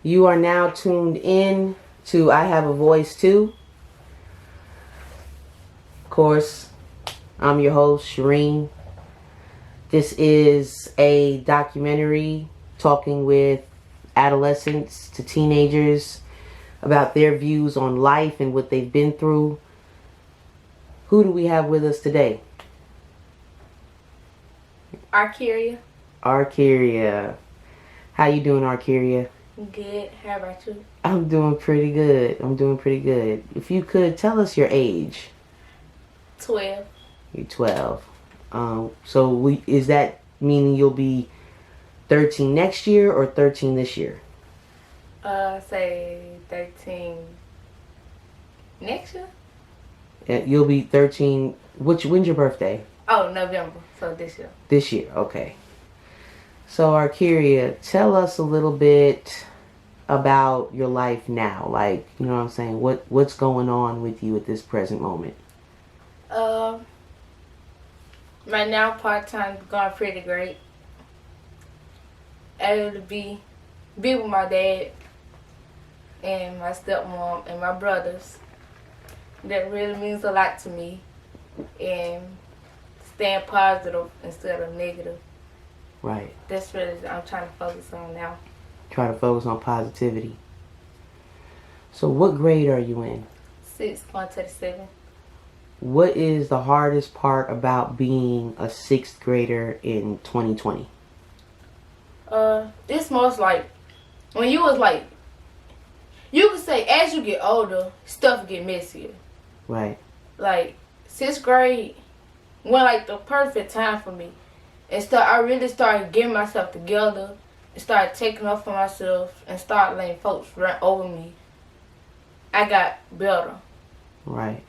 You are now tuned in to I Have a Voice Too. Of course, I'm your host, Shireen. This is a documentary talking with adolescents to teenagers about their views on life and what they've been through. Who do we have with us today? ARKERIA. ARKERIA. How you doing, ARKERIA? Good. How about you? I'm doing pretty good. If you could tell us your age. 12. You're 12. Is that meaning you'll be 13 next year or 13 this year? Say 13 next year? You'll be 13. When's your birthday? Oh, November. So this year. This year, okay. So, ARKERIA, tell us a little bit about your life now. Like, you know what I'm saying? What's going on with you at this present moment? Right now, part-time going pretty great. Able to be with my dad and my stepmom and my brothers. That really means a lot to me. And staying positive instead of negative. Right. That's really I'm trying to focus on now. Try to focus on positivity. So what grade are you in? 6, going to the 7. What is the hardest part about being a 6th grader in 2020? It's most like when you was like, you could say as you get older, stuff get messier. Right. Like 6th grade went like the perfect time for me. And I really started getting myself together and started taking up for myself and started letting folks run over me. I got better. Right.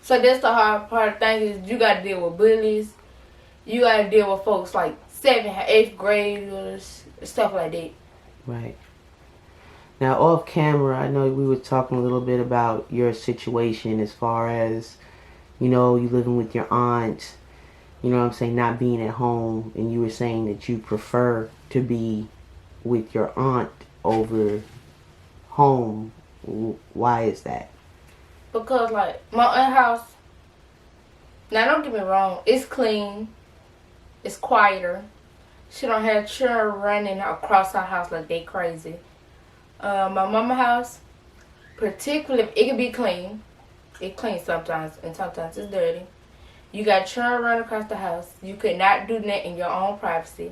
So that's the hard part of things is you got to deal with bullies. You got to deal with folks like 7th, 8th graders, stuff like that. Right. Now, off camera, I know we were talking a little bit about your situation as far as, you know, you living with your aunt, you know what I'm saying, not being at home, and you were saying that you prefer to be with your aunt over home. Why is that? Because, like, my aunt's house, now don't get me wrong, it's clean, it's quieter. She don't have children running across her house like they crazy. My mama's house, particularly, it can be clean. It clean sometimes, and sometimes it's dirty. You got children running across the house. You could not do that in your own privacy.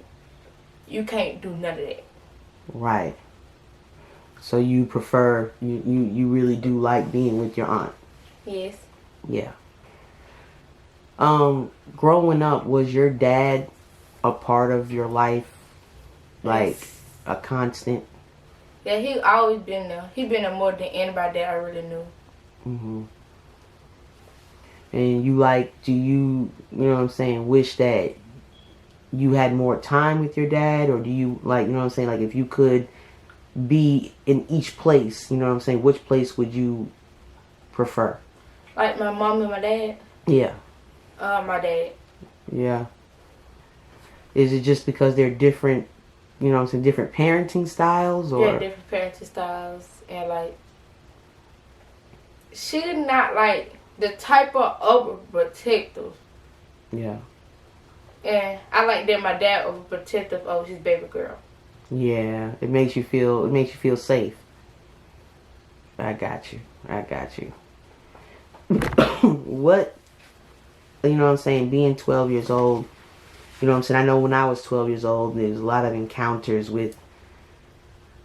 You can't do none of that. Right. So you prefer, you really do like being with your aunt? Yes. Yeah. Growing up, was your dad a part of your life? Like, Yes. a constant? Yeah, he always been there. He been there more than anybody that I really knew. Mm-hmm. And do you know what I'm saying, wish that you had more time with your dad? Or do you, like, you know what I'm saying, like, if you could be in each place, you know what I'm saying, which place would you prefer? Like my mom and my dad? Yeah. My dad. Yeah. Is it just because they're different, you know what I'm saying, different parenting styles? Or? Yeah, different parenting styles. And, like, she's not, like, the type of overprotective. Yeah. And I like that my dad overprotective over his baby girl. Yeah, it makes you feel safe. I got you. What, you know what I'm saying, being 12 years old, you know what I'm saying, I know when I was 12 years old, there was a lot of encounters with,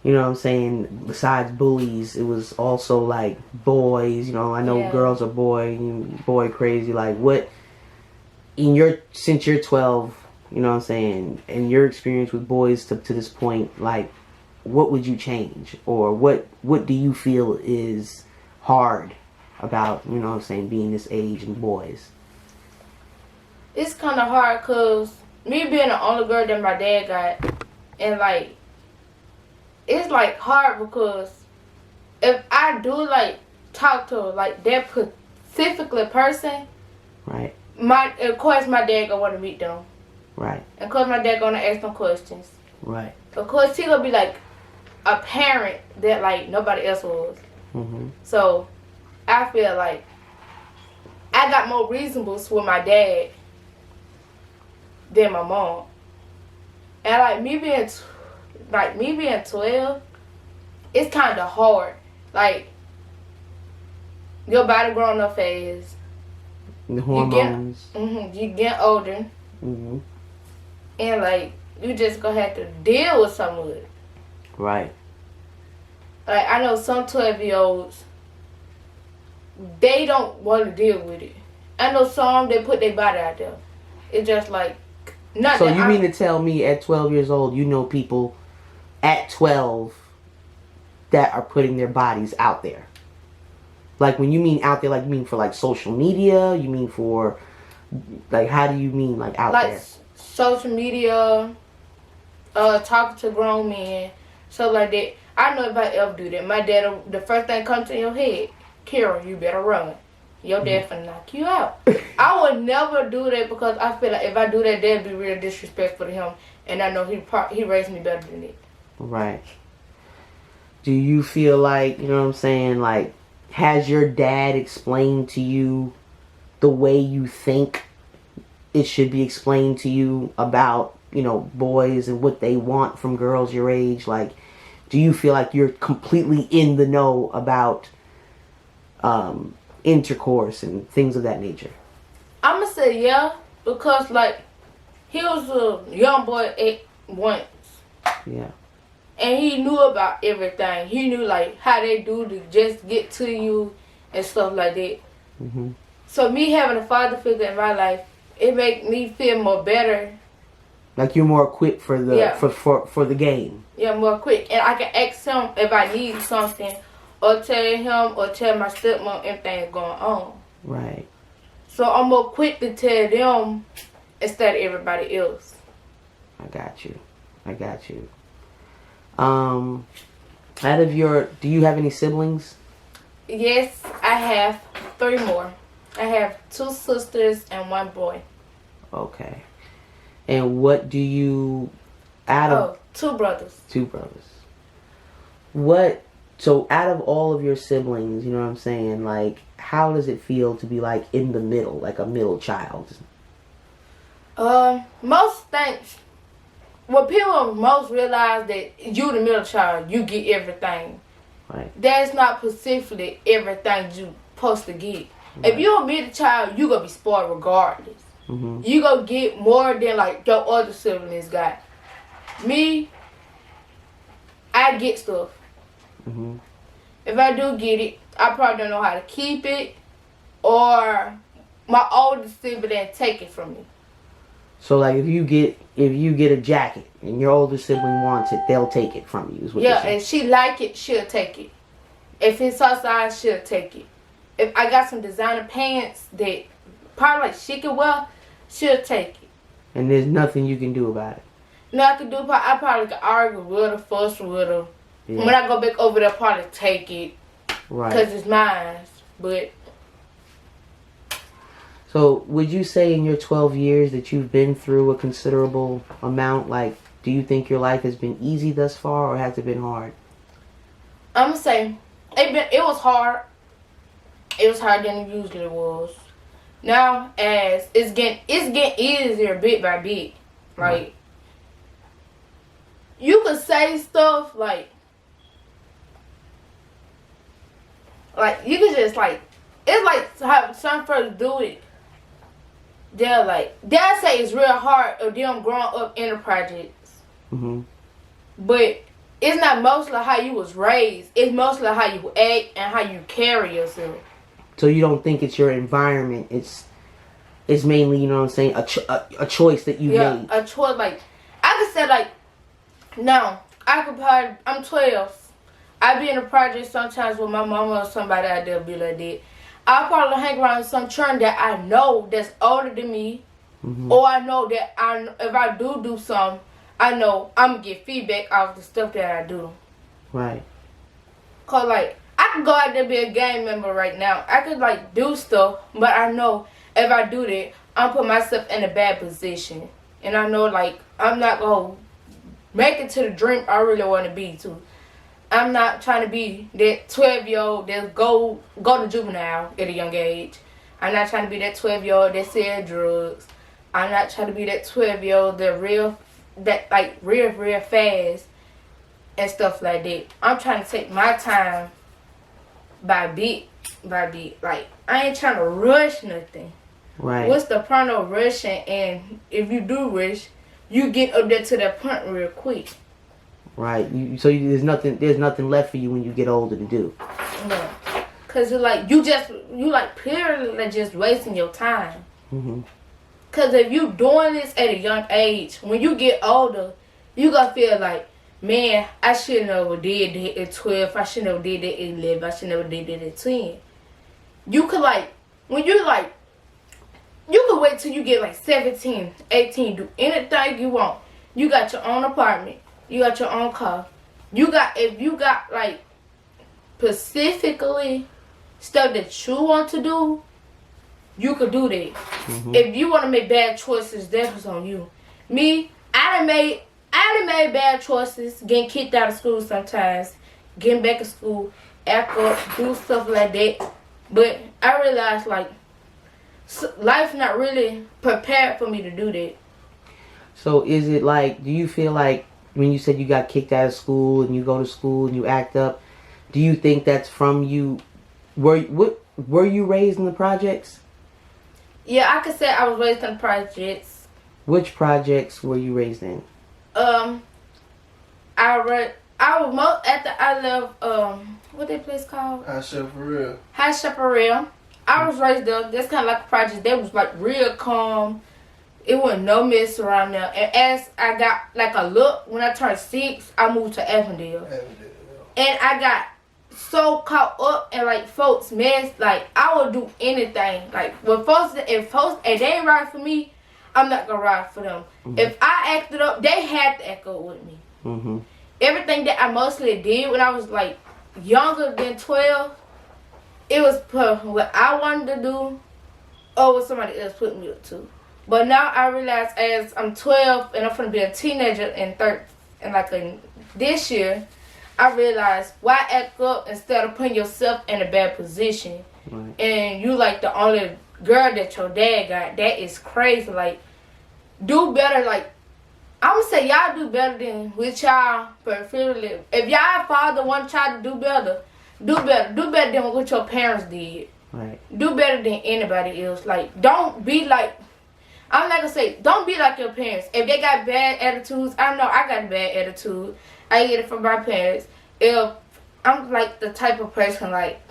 you know what I'm saying, besides bullies, it was also like boys, you know, I know girls are boy crazy, like what, since you're 12, you know what I'm saying, and your experience with boys to this point, like, what would you change? Or what do you feel is hard about, you know what I'm saying, being this age and boys? It's kind of hard because me being the only girl that my dad got, and, like, it's, like, hard because if I do, like, talk to, like, that specifically person, right, of course my dad gonna want to meet them. Right. And of course my dad gonna ask them questions. Right. Of course he gonna be like, a parent that like nobody else was. Mm-hmm. So I feel like I got more reasonables with my dad than my mom. And like me being 12, it's kind of hard. Like your body growing up fast. The hormones. You get older. Mm-hmm. And like you just gonna have to deal with some of it. Right. Like I know some 12-year-olds, they don't want to deal with it. I know some they put their body out there. It's just like not. So you mean to tell me at 12 years old, you know people at 12 that are putting their bodies out there? Like when you mean out there, like you mean for like social media? You mean for like how do you mean like out like there? Social media, talking to grown men, so like that. I know if I ever do that, my dad, the first thing comes to your head, Kara, you better run. Your dad finna knock you out. I would never do that because I feel like if I do that, that'd be real disrespectful to him, and I know he raised me better than it. Right. Do you feel like, you know what I'm saying, like, has your dad explained to you the way you think it should be explained to you about, you know, boys and what they want from girls your age? Like, do you feel like you're completely in the know about intercourse and things of that nature? I'm gonna say yeah, because like he was a young boy once. Yeah. And he knew about everything. He knew like how they do to just get to you and stuff like that. Mm-hmm. So me having a father figure in my life, it make me feel more better. Like you're more equipped for the for the game. Yeah, more quick. And I can ask him if I need something, or tell him or tell my stepmom everything going on. Right. So I'm more quick to tell them instead of everybody else. I got you. Out of your, do you have any siblings? Yes, I have 3 more. I have 2 sisters and 1 boy. Okay. And what do you, out of... 2 brothers. 2 brothers. So out of all of your siblings, you know what I'm saying, like, how does it feel to be, like, in the middle, like a middle child? Most things, what people most realize that you the middle child, you get everything. Right. That's not specifically everything you supposed to get. Right. If you're a middle child, you gonna be spoiled regardless. Mm-hmm. You gonna get more than like your other siblings got. Me, I get stuff. Mm-hmm. If I do get it, I probably don't know how to keep it, or my older sibling take it from me. So like if you get a jacket and your older sibling wants it, they'll take it from you. Is what you're saying. And she like it, she'll take it. If it's her size, she'll take it. If I got some designer pants that probably like she could wear, she'll take it. And there's nothing you can do about it. No, I could do. I probably could argue with her, fuss with her. Yeah. When I go back over there, I'll probably take it. Right. Because it's mine. But. So would you say in your 12 years that you've been through a considerable amount? Like, do you think your life has been easy thus far, or has it been hard? I'm going to say, it was hard. It was harder than it usually was. Now, as it's getting easier bit by bit. Like, you could say stuff like you could just like, it's like how some folks do it. They'll say it's real hard of them growing up in the projects. Mm-hmm. But it's not mostly how you was raised. It's mostly how you act and how you carry yourself. So you don't think it's your environment? It's mainly, you know what I'm saying, a choice that you made. Yeah, a choice. Like I could say like, no, I'm 12. I be in a project sometimes with my mama or somebody out there be like that. I'll probably hang around with some children that I know that's older than me. Mm-hmm. Or I know that if I do something, I know I'm going to get feedback off the stuff that I do. Right. Because, like, I could go out there and be a gang member right now. I could, like, do stuff, but I know if I do that, I'm put myself in a bad position. And I know, like, I'm not going to make it to the dream I really want to be to. I'm not trying to be that 12-year-old that go to juvenile at a young age. I'm not trying to be that 12-year-old that sell drugs. I'm not trying to be that 12-year-old that real fast and stuff like that. I'm trying to take my time by bit by bit. Like, I ain't trying to rush nothing. Right. What's the point of rushing? And if you do rush, you get up there to that point real quick. Right. There's nothing left for you when you get older to do. No. Cause you purely just wasting your time. Mm-hmm. Cause if you doing this at a young age, when you get older, you gonna feel like, man, I should never did that at 12. I should never did that at 11. I should never did that at 10. You could you could wait till you get like 17, 18, do anything you want. You got your own apartment. You got your own car. If you got like specifically stuff that you want to do, you could do that. Mm-hmm. If you want to make bad choices, that was on you. Me, I done made bad choices, getting kicked out of school sometimes, getting back in school, act up, do stuff like that. But I realized like life not really prepared for me to do that. So is it like, do you feel like when you said you got kicked out of school and you go to school and you act up, do you think that's from you? Were you raised in the projects? Yeah, I could say I was raised in the projects. Which projects were you raised in? I love what that place called? High Chaparral. High Chaparral. I was raised there. That's kind of like a project that was like real calm. It wasn't no mess around there. And as I got like a look, when I turned 6, I moved to Avondale. And I got so caught up in like folks' mess, like I would do anything. Like if folks they ain't right for me, I'm not gonna ride for them. Mm-hmm. If I acted up, they had to act up with me. Mm-hmm. Everything that I mostly did when I was like younger than 12, it was what I wanted to do or what somebody else put me up to. But now I realize as I'm 12 and I'm gonna be a teenager this year, I realized why act up instead of putting yourself in a bad position. Right. And you like the only girl that your dad got. That is crazy. Like, do better. Like, I'm gonna say y'all do better than with y'all preferably. If y'all father want y'all to do better. Do better than what your parents did. Right. Do better than anybody else. Like, don't be like, I'm not gonna say, don't be like your parents. If they got bad attitudes, I know I got a bad attitude. I get it from my parents. If I'm like the type of person, like,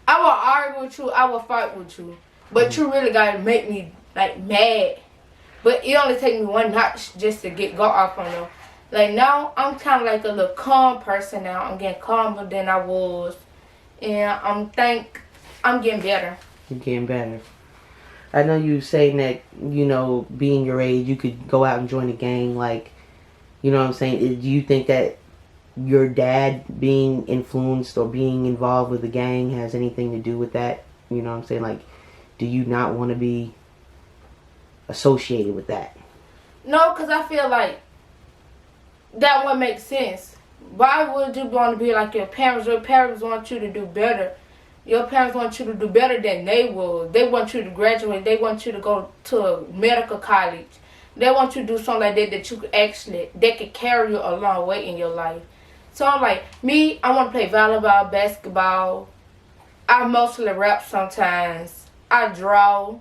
I will argue with you, I will fight with you. But you really gotta make me like mad. But it only take me one notch just to go off on them. Like now, I'm kind of like a little calm person now. I'm getting calmer than I was. And I'm getting better. You're getting better. I know you saying that, being your age, you could go out and join a gang. Like, you know what I'm saying? Do you think that your dad being influenced or being involved with the gang has anything to do with that? You know what I'm saying? Like, do you not want to be associated with that? No, because I feel like that wouldn't make sense. Why would you want to be like your parents? Your parents want you to do better. Your parents want you to do better than they will. They want you to graduate. They want you to go to a medical college. They want you to do something like that you could that could carry you a long way in your life. So I'm like, me, I want to play volleyball, basketball. I mostly rap sometimes. I draw.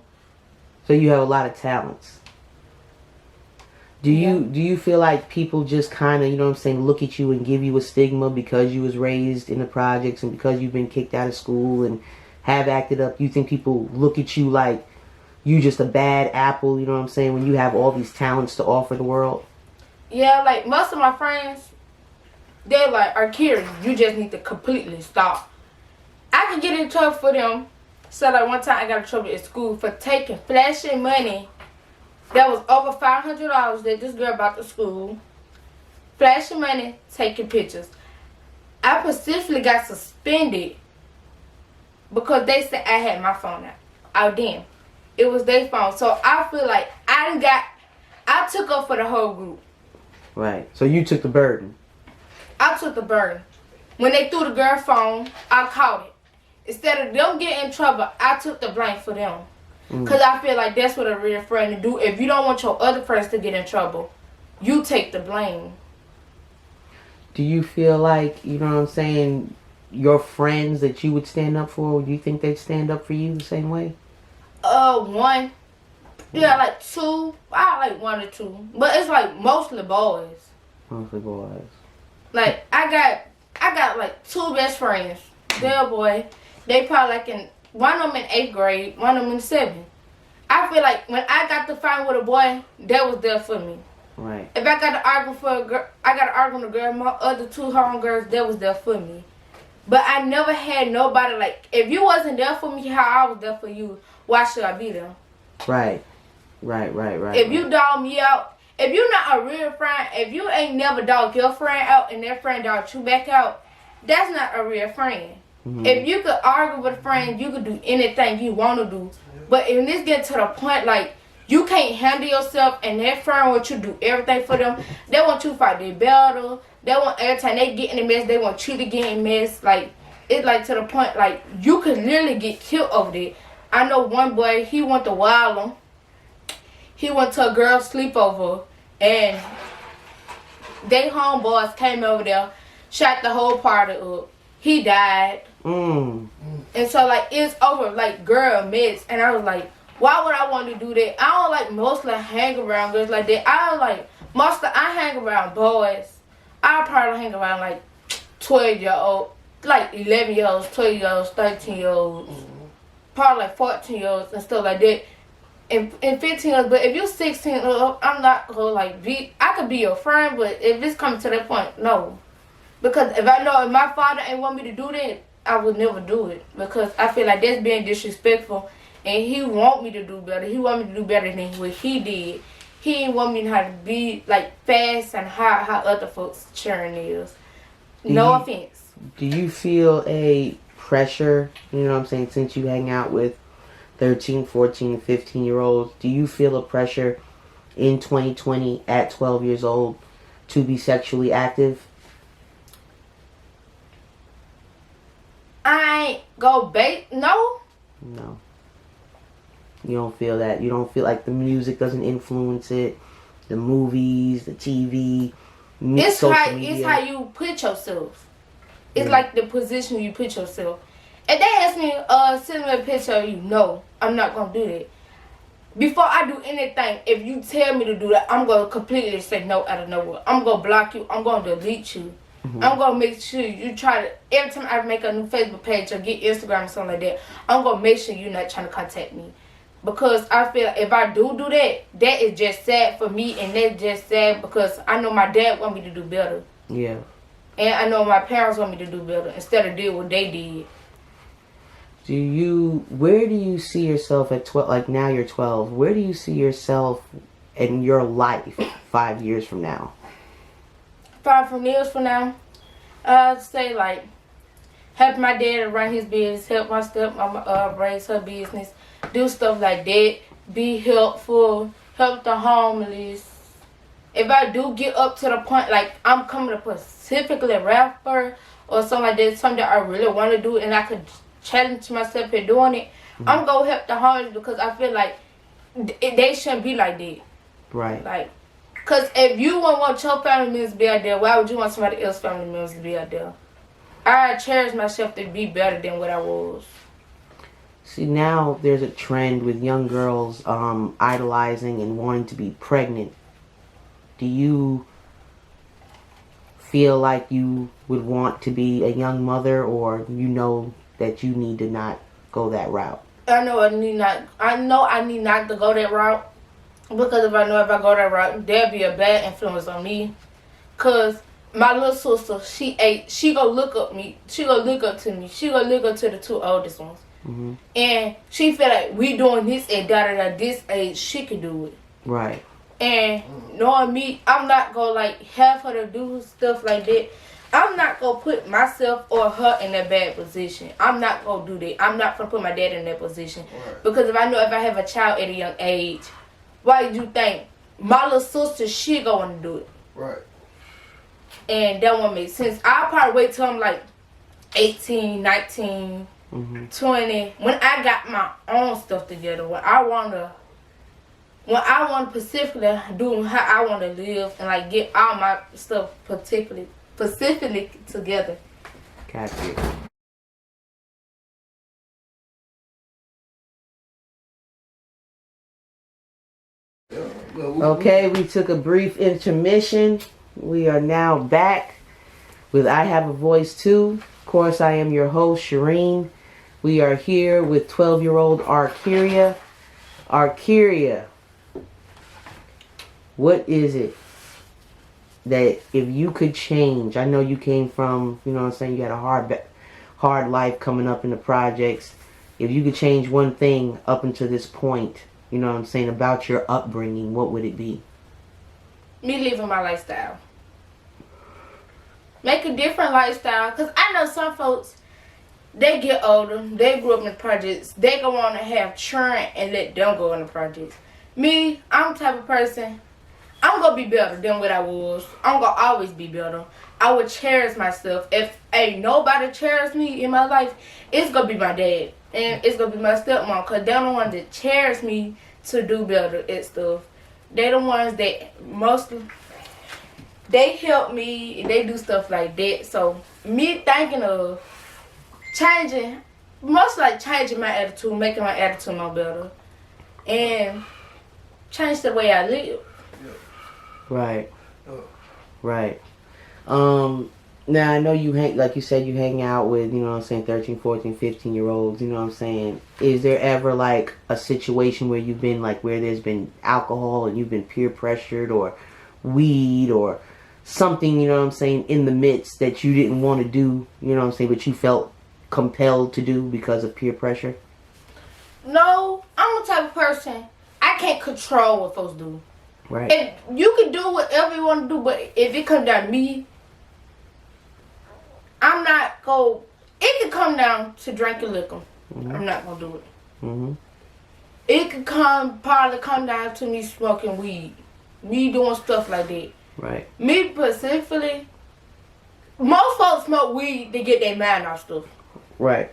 So you have a lot of talents. Do you feel like people just kind of, look at you and give you a stigma because you was raised in the projects and because you've been kicked out of school and have acted up? You think people look at you like you just a bad apple, when you have all these talents to offer the world? Yeah, like most of my friends, they're like, ARKERIA, you just need to completely stop. I can get in trouble for them. So like one time I got in trouble at school for taking flashing money that was over $500 that this girl brought to school. Flashing money, taking pictures. I specifically got suspended because they said I had my phone out. Oh damn. It was their phone. So I feel like I took up for the whole group. Right. So you took the burden. I took the burden. When they threw the girl phone, I caught it. Instead of them getting in trouble, I took the blame for them. Because I feel like that's what a real friend to do. If you don't want your other friends to get in trouble, you take the blame. Do you feel like, you know what I'm saying, your friends that you would stand up for, do you think they'd stand up for you the same way? One. Yeah, like two. I like one or two. But it's like mostly boys. Mostly boys. Like, I got like two best friends. They're a boy. They probably like in, one of them in 8th grade, one of them in 7th. I feel like when I got to fight with a boy, that was there for me. Right. If I got to argue for a girl, I got to argue with a girl. My other two homegirls, that was there for me. But I never had nobody like, if you wasn't there for me how I was there for you, why should I be there? Right. Right. If you dog me out, if you're not a real friend, if you ain't never dogged your friend out and that friend dogged you back out, that's not a real friend. Mm-hmm. If you could argue with a friend, you could do anything you want to do. But if this get to the point like you can't handle yourself and that friend wants you to do everything for them, they want you to fight their battle. They want every time they get in a mess, they want you to get in a mess. Like, it's like to the point like you could literally get killed over there. I know one boy, he went to Wild. He went to a girl's sleepover and they homeboys came over there, shot the whole party up. He died. And so like it's over like girl mess, and I was like, why would I want to do that? I don't like mostly hang around girls like that. I don't like mostly I hang around boys. I probably hang around like 12-year-old, like 11-year-olds, 12-year-olds, 13-year-olds, probably like 14-year-olds and stuff like that. And 15-year-olds, but if you're 16, I'm not gonna like be. I could be your friend, but if it's coming to that point, no. Because if I know if my father ain't want me to do that, I would never do it. Because I feel like that's being disrespectful. And he want me to do better. He want me to do better than what he did. He didn't want me to have to be like fast and how other folks cheering is. No offense. Do you feel a pressure, you know what I'm saying, since you hang out with 13, 14, 15-year-olds, do you feel a pressure in 2020 at 12 years old to be sexually active? I ain't go bait. No. No. You don't feel that. You don't feel like the music doesn't influence it. The movies, the TV, social media. It's how you put yourself. It's like the position you put yourself. If they ask me, send me a picture of you, no, I'm not gonna do that. Before I do anything, if you tell me to do that, I'm gonna completely say no out of nowhere. I'm gonna block you. I'm gonna delete you. I'm gonna make sure you try to. Every time I make a new Facebook page or get Instagram or something like that, I'm gonna make sure you're not trying to contact me, because I feel like if I do that, that is just sad for me, and that's just sad because I know my dad want me to do better. Yeah. And I know my parents want me to do better instead of do what they did. Where do you see yourself at 12? Like now you're 12. Where do you see yourself in your life 5 years from now? 5 years from now, I'd say like help my dad run his business, help my stepmama raise her business, do stuff like that, be helpful, help the homeless. If I do get up to the point like I'm coming to specifically a rapper or something like that, something that I really want to do and I could challenge myself in doing it, I'm gonna help the homeless because I feel like they shouldn't be like that. Right. Like, because if you won't want your family members to be out there, why would you want somebody else's family members to be out there? I cherish myself to be better than what I was. See, now there's a trend with young girls idolizing and wanting to be pregnant. Do you feel like you would want to be a young mother, or you know that you need to not go that route? I know I need not to go that route. Because if I go that route, there'll be a bad influence on me. Cause my little sister, she gonna look up me. She gonna look up to me. She gonna look up to the two oldest ones. And she feel like we doing this at this age, she can do it. Right. And knowing me, I'm not gonna like have her to do stuff like that. I'm not gonna put myself or her in a bad position. I'm not gonna do that. I'm not gonna put my dad in that position. Right. Because if I have a child at a young age, why do you think my little sister, she going to do it? Right. And that won't make sense. I'll probably wait till I'm like 18, 19, 20. When I got my own stuff together. When I want to specifically do how I want to live and like get all my stuff specifically together. Gotcha. Okay, we took a brief intermission. We are now back with I Have a Voice Too. Of course, I am your host, Shireen. We are here with 12-year-old ARKERIA. ARKERIA, what is it that if you could change? I know you came from, you know what I'm saying, you had a hard life coming up in the projects. If you could change one thing up until this point, you know what I'm saying, about your upbringing, what would it be? Me living my lifestyle. Make a different lifestyle. Because I know some folks, they get older, they grew up in the projects, they gonna want to have children and let them go in the projects. Me, I'm the type of person, I'm gonna be better than what I was. I'm gonna always be better. I would cherish myself. If ain't nobody cherish me in my life, it's gonna be my dad. And it's gonna be my stepmom. Because they're the ones that cherish me to do better at stuff. They're the ones that mostly, they help me, they do stuff like that. So, me thinking of changing, most like changing my attitude, making my attitude more better. And change the way I live. Right. Right. Now I know you hang, like you said, you hang out with, you know what I'm saying, 13, 14, 15-year-olds, you know what I'm saying. Is there ever like a situation where you've been like, where there's been alcohol and you've been peer pressured, or weed or something, you know what I'm saying, in the midst that you didn't want to do, you know what I'm saying, but you felt compelled to do because of peer pressure? No, I'm the type of person, I can't control what folks do. Right. And you can do whatever you want to do, but if it comes down to me, I'm not going to, it could come down to drinking liquor. I'm not going to do it. It could probably come down to me smoking weed. Me doing stuff like that. Right. Me specifically, most folks smoke weed to get their mind off stuff. Right.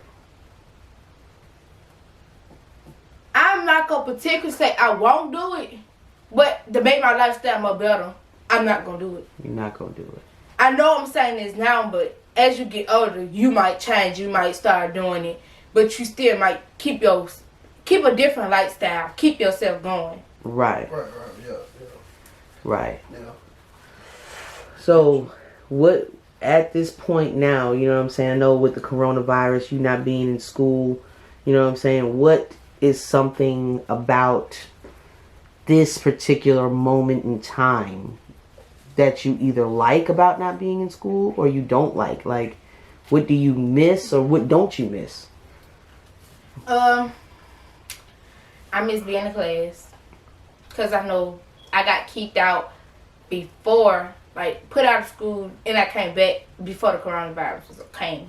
I'm not going to particularly say I won't do it, but to make my lifestyle more better, I'm not going to do it. You're not going to do it. I know I'm saying this now, but as you get older, you might change. You might start doing it, but you still might keep a different lifestyle. Keep yourself going. Right. Yeah. Right. Yeah. So, what at this point now, you know what I'm saying, I know with the coronavirus, you not being in school, you know what I'm saying, what is something about this particular moment in time that you either like about not being in school or you don't like? Like, what do you miss or what don't you miss? I miss being in class. Because I know I got kicked out before, like, put out of school, and I came back before the coronavirus came.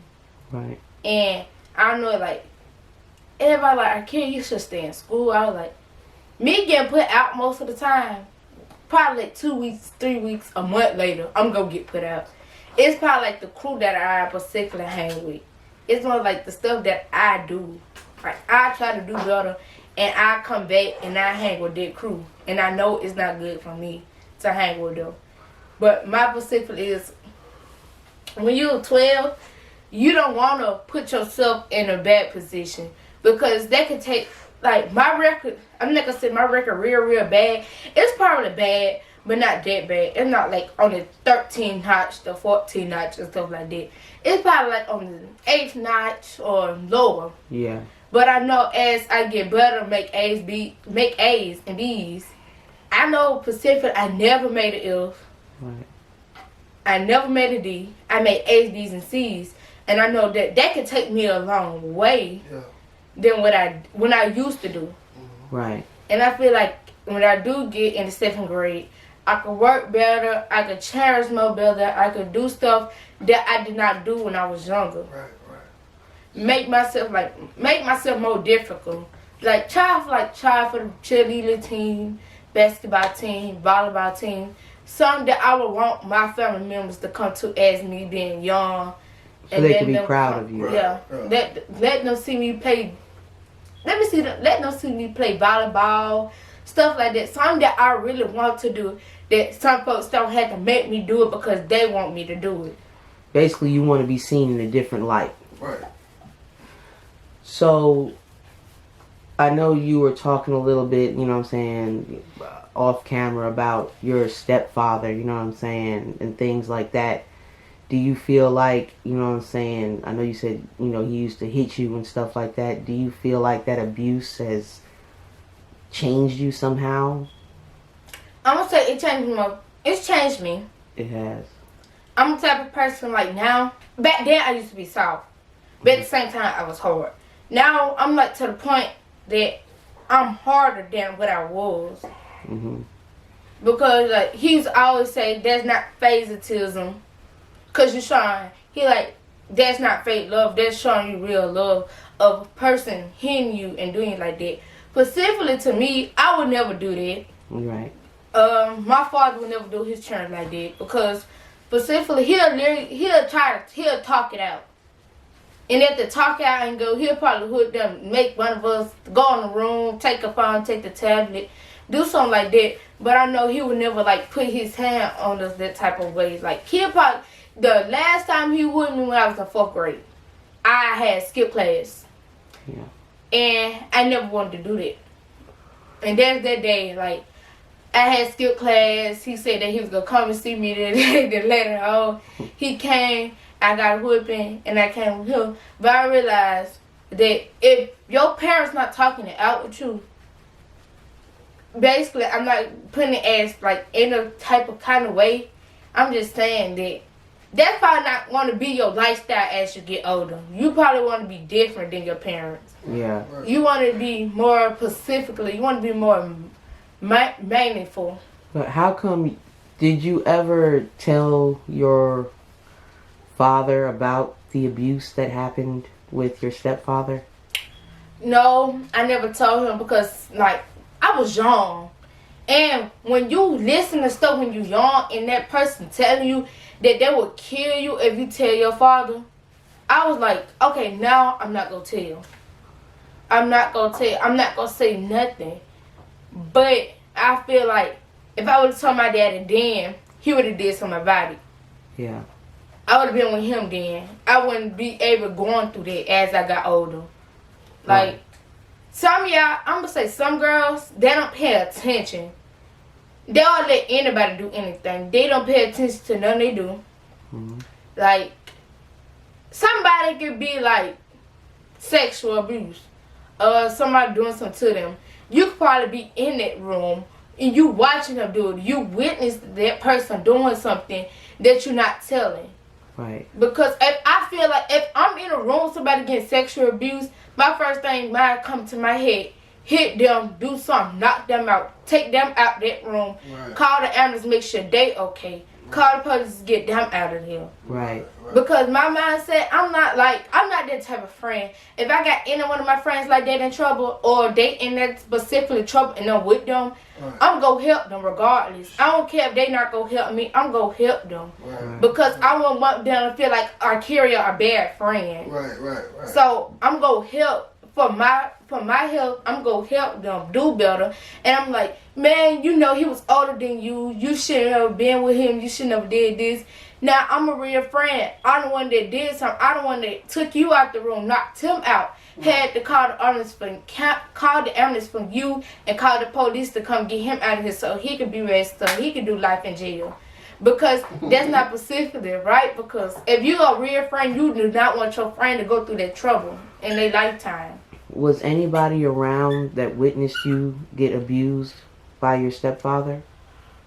Right. And I know, like, everybody like, "Akira, you should stay in school." I was like, me getting put out most of the time, probably like 2 weeks, 3 weeks, a month later, I'm going to get put out. It's probably like the crew that I particularly hang with. It's more like the stuff that I do. Like, I try to do better, and I come back and I hang with that crew. And I know it's not good for me to hang with them. But my perspective is, when you're 12, you don't want to put yourself in a bad position. Because that could take, like, my record, I'm not going to say my record real bad. It's probably bad, but not that bad. It's not like on the 13 notch, the 14 notch and stuff like that. It's probably like on the 8th notch or lower. Yeah. But I know as I get better, make A's and B's, I know Pacific, I never made an F. Right. I never made a D. I made A's, B's, and C's. And I know that could take me a long way than when I used to do. Right. And I feel like when I do get in the 7th grade, I could work better, I could cherish more better, I could do stuff that I did not do when I was younger. Right. Make myself more difficult. Try for the cheerleading team, basketball team, volleyball team. something that I would want my family members to come to as me being young. So they can be proud of you. Yeah. Let them see me play. Let them see me play volleyball, stuff like that. Something that I really want to do that some folks don't have to make me do it because they want me to do it. Basically, you want to be seen in a different light. Right. So, I know you were talking a little bit, you know what I'm saying, off camera about your stepfather, you know what I'm saying, and things like that. Do you feel like, you know what I'm saying, I know you said, you know, he used to hit you and stuff like that. Do you feel like that abuse has changed you somehow? I'm going to say it's changed me. It has. I'm the type of person like now. Back then I used to be soft. But at the same time I was hard. Now I'm like to the point that I'm harder than what I was. Mm-hmm. Because like he used to always say that's not favoritism. Cause you're showing, he like, that's not fake love, that's showing you real love of a person hitting you and doing it like that. Specifically to me, I would never do that. Right. My father would never do his children like that because specifically he'll talk it out. And if the talk out and go, he'll probably hook them, make one of us go in the room, take a phone, take the tablet, do something like that. But I know he would never like put his hand on us that type of way. Like he'll probably, the last time he would me when I was in 4th grade, I had skip class. Yeah. And I never wanted to do that. And there's that day, like, I had skip class. He said that he was going to come and see me the later on. He came, I got a whipping, and I came with him. But I realized that if your parents not talking it out with you, basically, I'm not putting it as, like, in a type of kind of way. I'm just saying that that's probably not going to be your lifestyle as you get older. You probably want to be different than your parents. Yeah. You want to be more specifically, you want to be more meaningful. But how come, did you ever tell your father about the abuse that happened with your stepfather? No, I never told him because, like, I was young. And when you listen to stuff when you're young and that person telling you that they will kill you if you tell your father, I was like, okay, now I'm not going to tell. I'm not going to tell. I'm not going to say nothing. But I feel like if I would have told my daddy then, he would have did something about it. Yeah. I would have been with him then. I wouldn't be able going through that as I got older. Like, some of y'all, I'm going to say some girls, they don't pay attention. They don't let anybody do anything. They don't pay attention to nothing they do. Mm-hmm. Like, somebody could be like sexual abuse. Somebody doing something to them. You could probably be in that room and you watching them do it. You witness that person doing something that you're not telling. Right. Because if I feel like if I'm in a room with somebody getting sexual abuse, my first thing might come to my head, hit them, do something, knock them out, take them out that room, Right. Call the ambulance, make sure they okay, call the police, get them out of here. Right. Because my mindset, I'm not that type of friend. If I got any one of my friends like that in trouble, or they in that specifically trouble and I'm with them, Right. I'm going to help them regardless. I don't care if they not going to help me, I'm going to help them. Right. Because I won't want them to feel like ARKERIA a bad friend. Right. So I'm going to help. For my health, I'm going to help them do better. And I'm like, man, you know he was older than you. You shouldn't have been with him. You shouldn't have did this. Now, I'm a real friend. I'm the one that did something. I'm the one that took you out the room, knocked him out. Had to call the ambulance from you and call the police to come get him out of here so he could be arrested, so he could do life in jail. Because that's not specifically right. Because if you're a real friend, you do not want your friend to go through that trouble in their lifetime. Was anybody around that witnessed you get abused by your stepfather?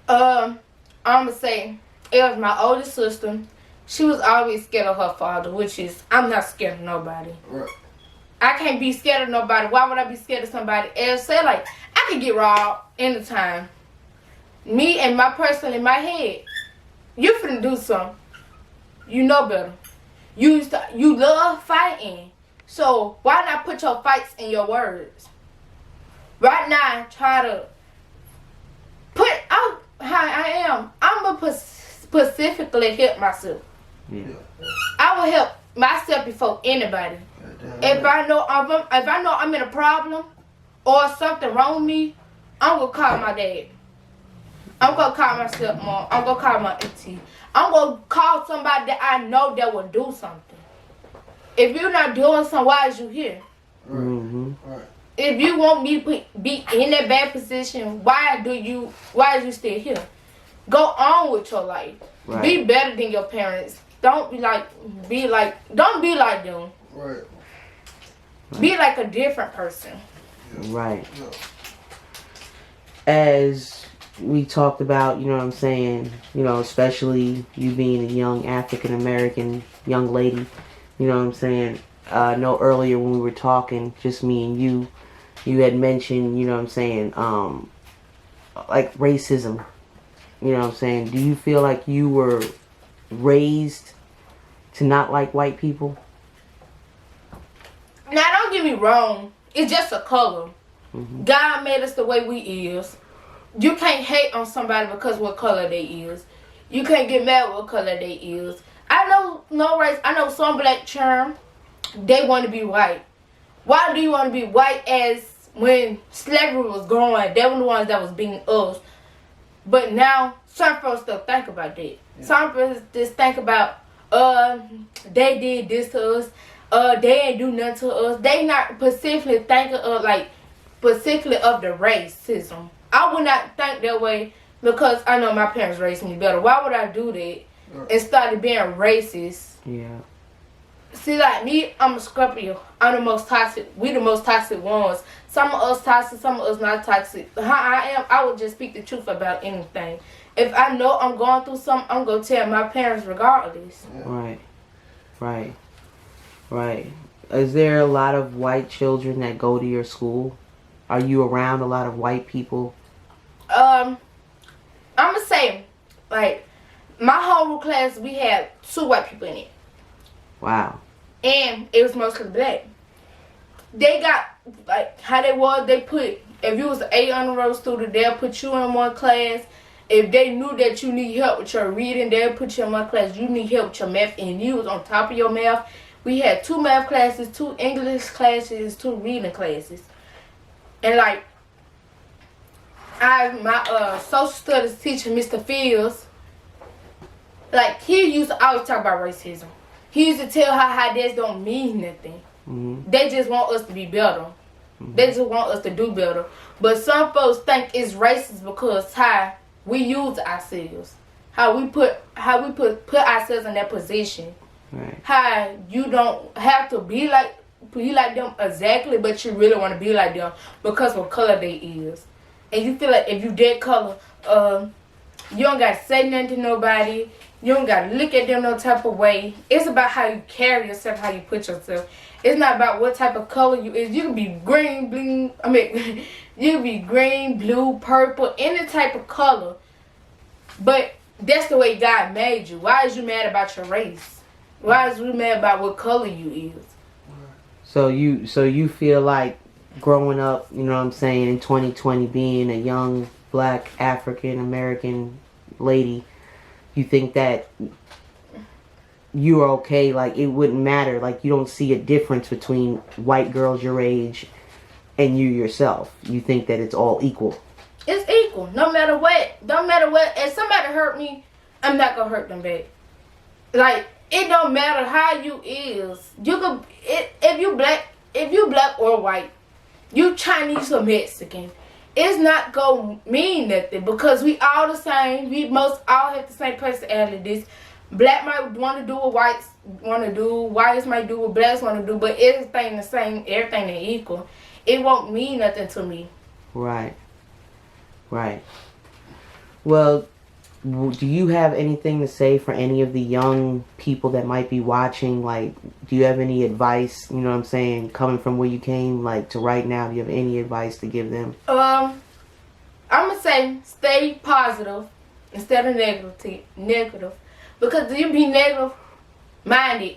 I'm going to say, it was my oldest sister. She was always scared of her father, which is, I'm not scared of nobody. Right. I can't be scared of nobody. Why would I be scared of somebody else? Say, like, I could get robbed anytime. Me and my person in my head, you finna do something. You know better. You love fighting. So why not put your fights in your words? Right now, try to put out how I am. I'm specifically help myself. Yeah. I will help myself before anybody. If I know I'm in a problem or something wrong with me, I'm gonna call my dad. I'm gonna call my stepmom. I'm gonna call my auntie. I'm gonna call somebody that I know that will do something. If you're not doing something, why is you here? Mm-hmm. If you want me to be in that bad position, why is you still here? Go on with your life. Right. Be better than your parents. Don't be like them. Right. Be like a different person. Right. As we talked about, you know what I'm saying, you know, especially you being a young African American young lady, you know what I'm saying. I know earlier when we were talking, just me and you had mentioned, you know what I'm saying, like racism. You know what I'm saying? Do you feel like you were raised to not like white people? Now, don't get me wrong. It's just a color. Mm-hmm. God made us the way we is. You can't hate on somebody because what color they is. You can't get mad what color they is. I know no race. I know some black children, they want to be white. Why do you want to be white? As when slavery was growing, they were the ones that was being us. But now, some folks still think about that. Yeah. Some folks just think about, they did this to us. They ain't do nothing to us. They not specifically thinking of, specifically of the racism. I would not think that way because I know my parents raised me better. Why would I do that and started being racist? Yeah. See, like me, I'm a Scorpio. I'm the most toxic. We the most toxic ones. Some of us toxic, some of us not toxic. How I am, I would just speak the truth about anything. If I know I'm going through something, I'm going to tell my parents regardless. Right. Right. Right. Is there a lot of white children that go to your school? Are you around a lot of white people? I'm going to say, like, my whole class, we had 2 white people in it. Wow. And it was mostly black. They got, like, how they was, they put, if you was an A honor roll student, they'll put you in one class. If they knew that you need help with your reading, they'll put you in one class. You need help with your math, and you was on top of your math. We had 2 math classes, 2 English classes, 2 reading classes. And, like, my social studies teacher, Mr. Fields, like, he used to always talk about racism. He used to tell how this don't mean nothing. Mm-hmm. They just want us to be better. Mm-hmm. They just want us to do better. But some folks think it's racist because how we use ourselves, how we put ourselves in that position. Right. How you don't have to be like them exactly, but you really want to be like them because what color they is. And you feel like if you that color, you don't got to say nothing to nobody. You don't got to look at them no type of way. It's about how you carry yourself, how you put yourself. It's not about what type of color you is. You can be green, you can be green, blue, purple, any type of color. But that's the way God made you. Why is you mad about your race? Why is you mad about what color you is? So you feel like growing up, you know what I'm saying, in 2020, being a young black African American lady, you think that you're okay, like it wouldn't matter, like you don't see a difference between white girls your age and you yourself. You think that it's all equal. It's equal. No matter what. If somebody hurt me, I'm not gonna hurt them back. Like, it don't matter how you is. You could if you black or white, you Chinese or Mexican, it's not gonna mean nothing because we all the same. We most all have the same personalities. Black might want to do what whites want to do. Whites might do what blacks want to do. But everything the same. Everything is equal. It won't mean nothing to me. Right. Right. Well, do you have anything to say for any of the young people that might be watching? Like, do you have any advice, you know what I'm saying, coming from where you came, like, to right now? Do you have any advice to give them? I'm going to say stay positive instead of negative. Because if you be negative-minded,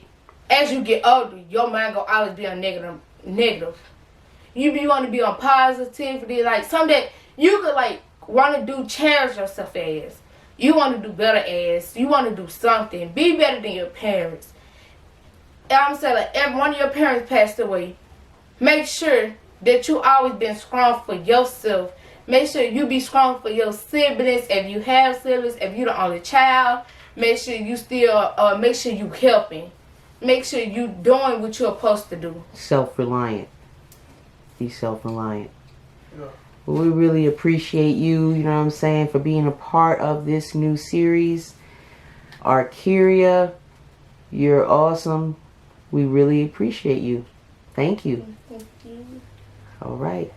as you get older, your mind going to always be on negative. You want to be on positivity. Like, something that you could, like, want to do, cherish yourself as. You want to do better as. You want to do something. Be better than your parents. And I'm saying, like, if one of your parents passed away, make sure that you always been strong for yourself. Make sure you be strong for your siblings. If you have siblings, if you're the only child, make sure you still, make sure you helping. Make sure you doing what you're supposed to do. Self-reliant. Be self-reliant. Yeah. Well, we really appreciate you, you know what I'm saying, for being a part of this new series. ARKERIA, you're awesome. We really appreciate you. Thank you. Thank you. All right.